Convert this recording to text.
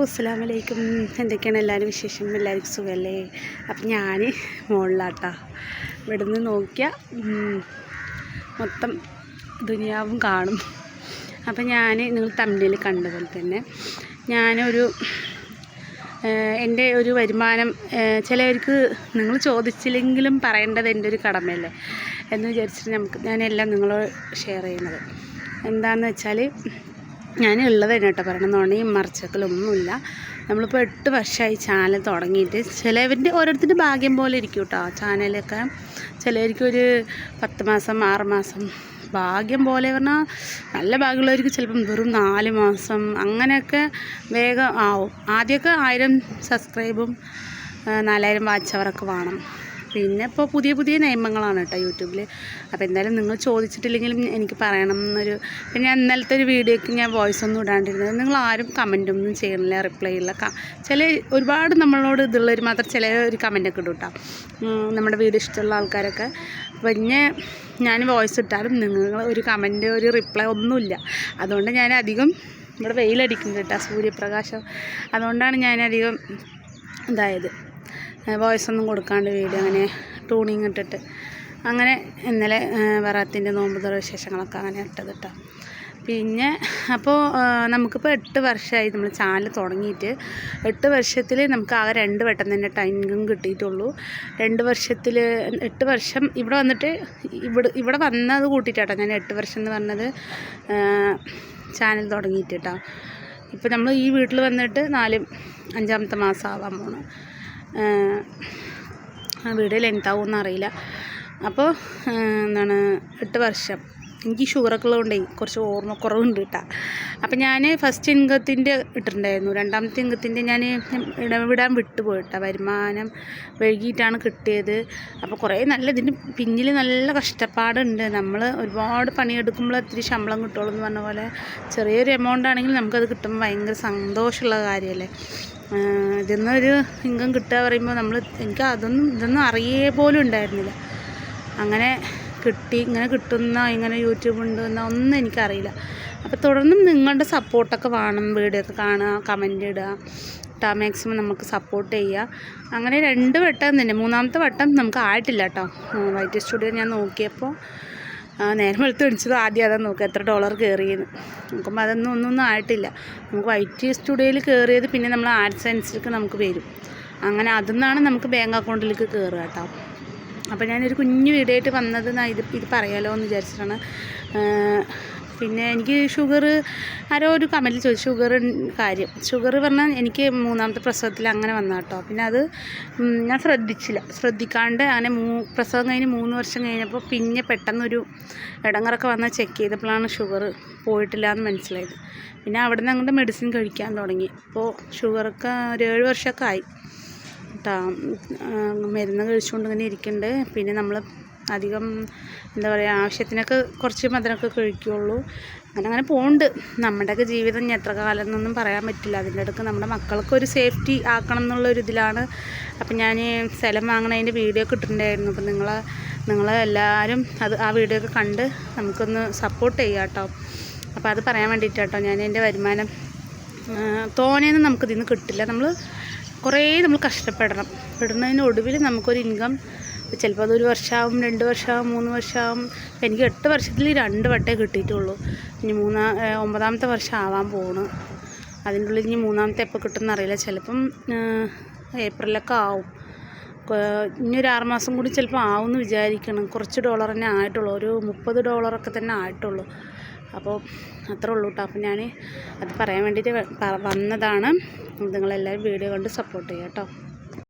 അസ്സലാമു അലൈക്കും. എന്തൊക്കെയാണ് എല്ലാവരും വിശേഷം? എല്ലാവർക്കും സുഖമല്ലേ? അപ്പം ഞാൻ മുകളിലാട്ടാ. ഇവിടുന്ന് നോക്കിയാൽ മൊത്തം ദുനിയാവും കാണും. അപ്പം നിങ്ങൾ തമ്മിൽ കണ്ട പോലെ തന്നെ ഞാനൊരു എൻ്റെ ഒരു വരുമാനം ചിലവർക്ക് നിങ്ങൾ ചോദിച്ചില്ലെങ്കിലും പറയേണ്ടത് എൻ്റെ ഒരു കടമയല്ലേ എന്ന് വിചാരിച്ചിട്ട് ഞാനെല്ലാം നിങ്ങളോട് ഷെയർ ചെയ്യുന്നത്. എന്താണെന്ന് വെച്ചാൽ ഞാൻ ഉള്ളത് തന്നെ കേട്ടോ പറയണം. നുണയും മറിച്ചക്കലൊന്നുമില്ല. നമ്മളിപ്പോൾ 8 വർഷമായി ചാനൽ തുടങ്ങിയിട്ട്. ചിലവരുടെ ഓരോരുത്തരുടെ ഭാഗ്യം പോലെ ഇരിക്കും കേട്ടോ ചാനലൊക്കെ. ചിലവർക്കൊരു 10 മാസം 6 മാസം ഭാഗ്യം പോലെ പറഞ്ഞാൽ നല്ല ഭാഗ്യമുള്ളവർക്ക് ചിലപ്പം വെറും 4 മാസം അങ്ങനെയൊക്കെ വേഗം ആവും. ആദ്യമൊക്കെ 1000 സബ്സ്ക്രൈബും 4000 വാച്ച് അവറൊക്കെ വേണം. പിന്നെ ഇപ്പോൾ പുതിയ നിയമങ്ങളാണ് കേട്ടോ യൂട്യൂബിൽ. അപ്പോൾ എന്തായാലും നിങ്ങൾ ചോദിച്ചിട്ടില്ലെങ്കിലും എനിക്ക് പറയണം എന്നൊരു. പിന്നെ ഞാൻ ഇന്നലത്തെ ഒരു വീഡിയോയ്ക്ക് ഞാൻ വോയിസ് ഒന്നും ഇടാണ്ടിരുന്നത്. നിങ്ങളാരും കമൻറ്റൊന്നും ചെയ്യണില്ല, റിപ്ലൈ ഇല്ല. ഒരുപാട് നമ്മളോട് ഇതുള്ളവർ മാത്രം ചില ഒരു കമൻറ്റൊക്കെ ഇടും കേട്ടോ, നമ്മുടെ വീഡിയോ ഇഷ്ടമുള്ള ആൾക്കാരൊക്കെ. പിന്നെ ഞാൻ വോയിസ് ഇട്ടാലും നിങ്ങൾ ഒരു കമൻറ്റ് ഒരു റിപ്ലൈ ഒന്നുമില്ല. അതുകൊണ്ട് ഞാൻ അധികം ഇവിടെ വെയിലടിക്കുന്നുണ്ട് കേട്ടോ, സൂര്യപ്രകാശം. അതുകൊണ്ടാണ് ഞാനധികം ഇതായത് വോയിസ് ഒന്നും കൊടുക്കാണ്ട് വീഡിയോ അങ്ങനെ ട്യൂണിങ് ഇട്ടിട്ട് അങ്ങനെ ഇന്നലെ വറാത്തിൻ്റെ നോമ്പുതുറ വിശേഷങ്ങളൊക്കെ അങ്ങനെ ഇട്ടത് കേട്ടോ. പിന്നെ അപ്പോൾ നമുക്കിപ്പോൾ 8 വർഷമായി നമ്മൾ ചാനൽ തുടങ്ങിയിട്ട്. 8 വർഷത്തിൽ നമുക്ക് ആകെ 2 വട്ടം തന്നെ ടൈമിംഗും കിട്ടിയിട്ടുള്ളൂ. 2 വർഷത്തിൽ 8 വർഷം ഇവിടെ വന്നിട്ട് ഇവിടെ വന്നത് കൂട്ടിയിട്ടാട്ടോ ഞാൻ 8 വർഷം എന്ന് പറഞ്ഞത് ചാനൽ തുടങ്ങിയിട്ട് കേട്ടോ. ഇപ്പോൾ നമ്മൾ ഈ വീട്ടിൽ വന്നിട്ട് 5-ാമത്തെ മാസം ആവാൻ പോണ്. വീട് ലെങ്താവുമെന്ന് അറിയില്ല. അപ്പോൾ 8 വർഷം. എനിക്ക് ഷുഗറൊക്കെ ഉള്ളതുകൊണ്ടേ കുറച്ച് ഓർമ്മക്കുറവുണ്ട് കേട്ടോ. അപ്പം ഞാൻ ഫസ്റ്റ് ഇൻകത്തിൻ്റെ ഇട്ടിട്ടുണ്ടായിരുന്നു. 2ാമത്തെ ഇൻകത്തിൻ്റെ ഞാൻ വിടാൻ വിട്ടുപോയിട്ടാ. വരുമാനം വൈകിട്ടാണ് കിട്ടിയത്. അപ്പോൾ കുറേ ഇതിൻ്റെ പിന്നിൽ നല്ല കഷ്ടപ്പാടുണ്ട്. നമ്മൾ ഒരുപാട് പണിയെടുക്കുമ്പോൾ ഇത്തിരി ശമ്പളം കിട്ടുള്ളൂ എന്ന് പറഞ്ഞ പോലെ ചെറിയൊരു എമൗണ്ട് ആണെങ്കിൽ നമുക്കത് കിട്ടുമ്പോൾ ഭയങ്കര സന്തോഷമുള്ള കാര്യമല്ലേ. ഇതിന്നൊരു ഇൻകം കിട്ടുക പറയുമ്പോൾ എനിക്ക് ഇതൊന്നും അറിയേ പോലും ഉണ്ടായിരുന്നില്ല. അങ്ങനെ ഇങ്ങനെ കിട്ടുന്ന ഇങ്ങനെ യൂട്യൂബ് ഉണ്ടെന്ന ഒന്നും എനിക്കറിയില്ല. അപ്പോൾ തുടർന്നും നിങ്ങളുടെ സപ്പോർട്ടൊക്കെ വേണം. വീഡിയോ ഒക്കെ കാണുക, കമൻറ്റ് ഇടുക, മാക്സിമം നമുക്ക് സപ്പോർട്ട് ചെയ്യുക. അങ്ങനെ 2 വട്ടം തന്നെ. 3ാമത്തെ വട്ടം നമുക്ക് ആയിട്ടില്ല കേട്ടോ. വൈറ്റ് സ്റ്റുഡിയോ ഞാൻ നോക്കിയപ്പോൾ നേരം വെളുത്ത് പിടിച്ചത് ആദ്യം അതാ നോക്കുക എത്ര ഡോളർ കയറിയെന്ന് നോക്കുമ്പോൾ ഒന്നും ആയിട്ടില്ല. നമുക്ക് വൈറ്റ് സ്റ്റുഡിയോയിൽ കയറിയത് പിന്നെ നമ്മൾ ആഡ്സെൻസിലേക്ക് നമുക്ക് വരും. അങ്ങനെ അതിൽ നമുക്ക് ബാങ്ക് അക്കൗണ്ടിലേക്ക് കയറുക കേട്ടോ. അപ്പോൾ ഞാനൊരു കുഞ്ഞു വീഡിയോ ആയിട്ട് വന്നത് ഇത് പറയാലോ എന്ന് വിചാരിച്ചിട്ടാണ്. പിന്നെ എനിക്ക് ഷുഗർ ആരോ ഒരു കമൻറ്റിൽ ചോദിച്ചു ഷുഗർ പറഞ്ഞാൽ എനിക്ക് 3ാമത്തെ പ്രസവത്തിൽ അങ്ങനെ വന്ന കേട്ടോ. പിന്നെ അത് ഞാൻ ശ്രദ്ധിക്കാണ്ട് അങ്ങനെ പ്രസവം കഴിഞ്ഞ് 3 വർഷം കഴിഞ്ഞപ്പോൾ പിന്നെ പെട്ടെന്നൊരു ഇടങ്ങറൊക്കെ വന്നാൽ ചെക്ക് ചെയ്തപ്പോഴാണ് ഷുഗർ പോയിട്ടില്ല എന്ന് മനസ്സിലായത്. പിന്നെ അവിടെ നിന്ന് അങ്ങോട്ട് മെഡിസിൻ കഴിക്കാൻ തുടങ്ങി. ഇപ്പോൾ ഷുഗറൊക്കെ ഒരു 7 വർഷമൊക്കെ ആയി കേട്ടോ. മരുന്ന് കഴിച്ചുകൊണ്ട് ഇങ്ങനെ ഇരിക്കുന്നുണ്ട്. പിന്നെ നമ്മൾ അധികം എന്താ പറയുക, ആവശ്യത്തിനൊക്കെ കുറച്ച് മധുരമൊക്കെ കഴിക്കുകയുള്ളൂ. അങ്ങനെ പോകുന്നുണ്ട്. നമ്മുടെയൊക്കെ ജീവിതം ഇനി എത്ര കാലം എന്നൊന്നും പറയാൻ പറ്റില്ല. അതിൻ്റെ ഇടയ്ക്ക് നമ്മുടെ മക്കൾക്കൊരു സേഫ്റ്റി ആക്കണം എന്നുള്ളൊരിതിലാണ്. അപ്പം ഞാൻ സ്ഥലം വാങ്ങണതിൻ്റെ വീഡിയോ ഒക്കെ ഇട്ടിട്ടുണ്ടായിരുന്നു. അപ്പം നിങ്ങളെല്ലാവരും ആ വീഡിയോ ഒക്കെ കണ്ട് നമുക്കൊന്ന് സപ്പോർട്ട് ചെയ്യുക കേട്ടോ. അപ്പോൾ അത് പറയാൻ വേണ്ടിയിട്ട് കേട്ടോ ഞാൻ എൻ്റെ വരുമാനം തോനെയൊന്നും നമുക്കിതിൽ നിന്ന് കിട്ടില്ല. നമ്മൾ കഷ്ടപ്പെടണം. പെടുന്നതിന് ഒടുവിൽ നമുക്കൊരു ഇൻകം ചിലപ്പോൾ അത് 1 വർഷമാവും, 2 വർഷമാവും, 3 വർഷമാവും. അപ്പോൾ എനിക്ക് 8 വർഷത്തിൽ 2 വട്ടമേ കിട്ടിയിട്ടുള്ളൂ. ഇനി 9ാമത്തെ വർഷം ആവാൻ പോണ്. അതിൻ്റെ ഉള്ളിൽ ഇനി 3ാമത്തെ എപ്പോൾ കിട്ടുമെന്ന് അറിയില്ല. ചിലപ്പം ഏപ്രിലൊക്കെ ആവും. ഇനി ഒരു 6 മാസം കൂടി ചിലപ്പോൾ ആവുമെന്ന് വിചാരിക്കണം. കുറച്ച് ഡോളർ തന്നെ ആയിട്ടുള്ളൂ, ഒരു $30 തന്നെ ആയിട്ടുള്ളൂ. അപ്പോൾ അത്രേ ഉള്ളൂ കേട്ടോ. അപ്പോൾ ഞാൻ അത് പറയാൻ വേണ്ടിയിട്ട് വന്നതാണ്. നിങ്ങളെല്ലാവരും വീഡിയോ കണ്ട് സപ്പോർട്ട് ചെയ്യാം കേട്ടോ.